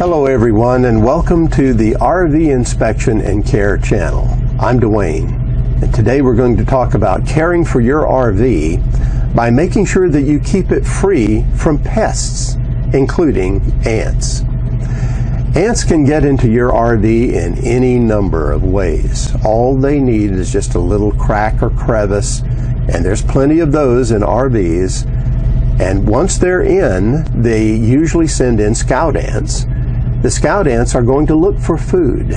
Hello everyone, and welcome to the RV Inspection and Care channel. I'm Dwayne, and today we're going to talk about caring for your RV by making sure that you keep it free from pests, including ants. Ants can get into your RV in any number of ways. All they need is just a little crack or crevice, and there's plenty of those in RVs. And once they're in, they usually send in scout ants. The scout ants are going to look for food.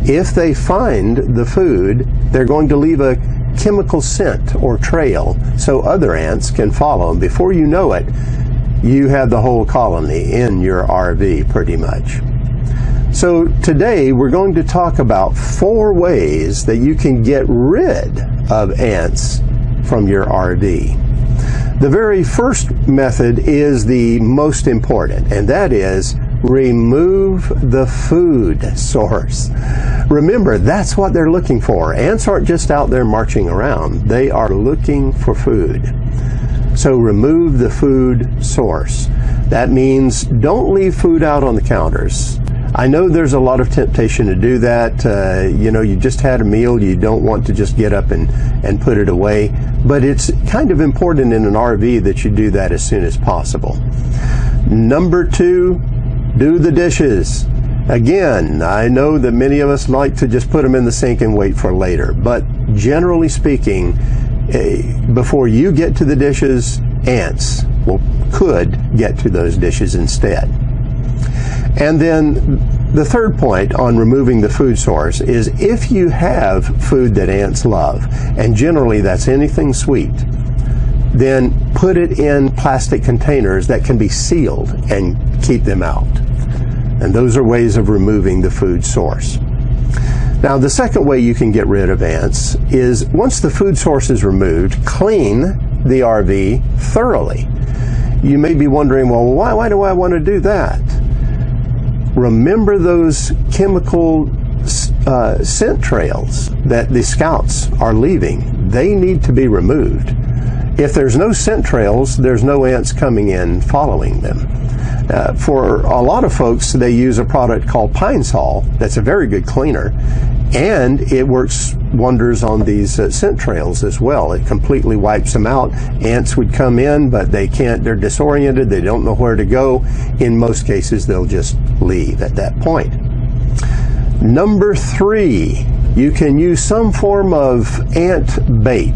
If they find the food, they're going to leave a chemical scent or trail so other ants can follow. And before you know it, you have the whole colony in your RV pretty much. So today we're going to talk about 4 ways that you can get rid of ants from your RV. The very first method is the most important, and that is remove the food source. Remember, that's what they're looking for. Ants aren't just out there marching around. They are looking for food. So remove the food source. That means don't leave food out on the counters. I know there's a lot of temptation to do that. You just had a meal, you don't want to just get up and put it away. But it's kind of important in an RV that you do that as soon as possible. Number 2, do the dishes. Again, I know that many of us like to just put them in the sink and wait for later, but generally speaking, before you get to the dishes, ants could get to those dishes instead. And then the third point on removing the food source is if you have food that ants love, and generally that's anything sweet, then put it in plastic containers that can be sealed and keep them out. And those are ways of removing the food source. Now, the second way you can get rid of ants is once the food source is removed, clean the RV thoroughly. You may be wondering, well, why do I want to do that? Remember those chemical scent trails that the scouts are leaving. They need to be removed. If there's no scent trails, there's no ants coming in following them. For a lot of folks, they use a product called Pine Sol. That's a very good cleaner, and it works wonders on these scent trails as well. It completely wipes them out. Ants would come in, but they can't. They're disoriented. They don't know where to go. In most cases, they'll just leave at that point. Number 3, you can use some form of ant bait.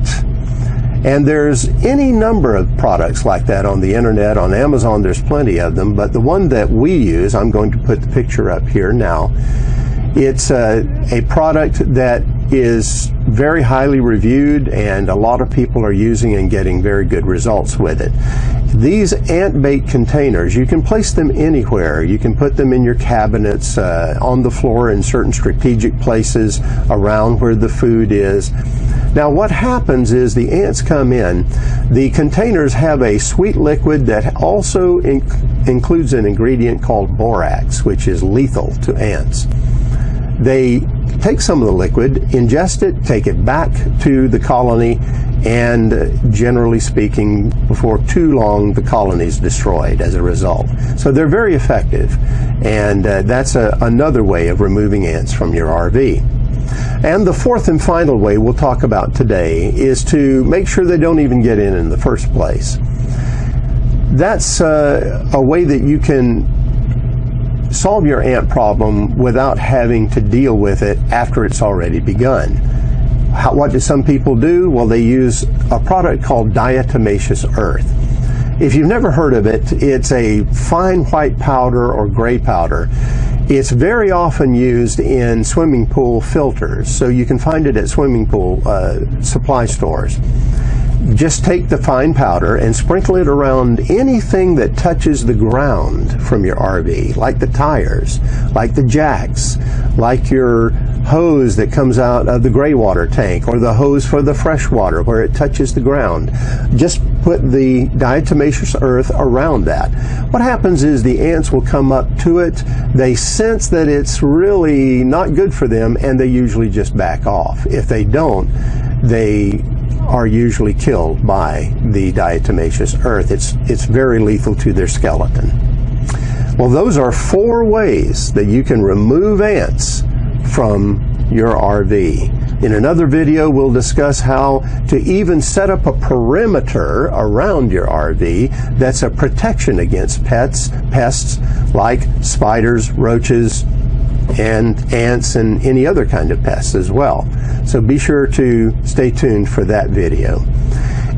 And there's any number of products like that on the internet. On Amazon, there's plenty of them, but the one that we use, I'm going to put the picture up here now. It's a product that is very highly reviewed, and a lot of people are using and getting very good results with it. These ant bait containers, you can place them anywhere. You can put them in your cabinets, on the floor in certain strategic places around where the food is. Now what happens is the ants come in. The containers have a sweet liquid that also includes an ingredient called borax, which is lethal to ants. They take some of the liquid, ingest it, take it back to the colony, and generally speaking, before too long, the colony is destroyed as a result. So they're very effective, and that's another way of removing ants from your RV. And the fourth and final way we'll talk about today is to make sure they don't even get in the first place. That's a way that you can solve your ant problem without having to deal with it after it's already begun. What do some people do? Well, they use a product called diatomaceous earth. If you've never heard of it, it's a fine white powder or gray powder. It's very often used in swimming pool filters, so you can find it at swimming pool supply stores. Just take the fine powder and sprinkle it around anything that touches the ground from your RV, like the tires, like the jacks, like your hose that comes out of the gray water tank, or the hose for the fresh water where it touches the ground. Just put the diatomaceous earth around that. What happens is the ants will come up to it, they sense that it's really not good for them, and they usually just back off. If they don't, they are usually killed by the diatomaceous earth. It's very lethal to their skeleton. Well, those are 4 ways that you can remove ants from your RV. In another video, we'll discuss how to even set up a perimeter around your RV that's a protection against pests like spiders, roaches, and ants, and any other kind of pests as well. So be sure to stay tuned for that video.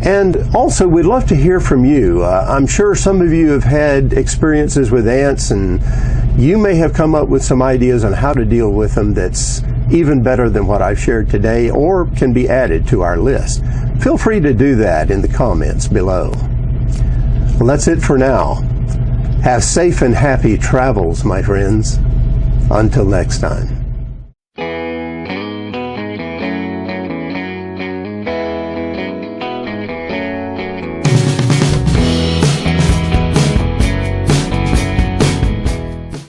And also, we'd love to hear from you. I'm sure some of you have had experiences with ants, and you may have come up with some ideas on how to deal with them that's even better than what I've shared today, or can be added to our list. Feel free to do that in the comments below. Well, that's it for now. Have safe and happy travels, my friends. Until next time.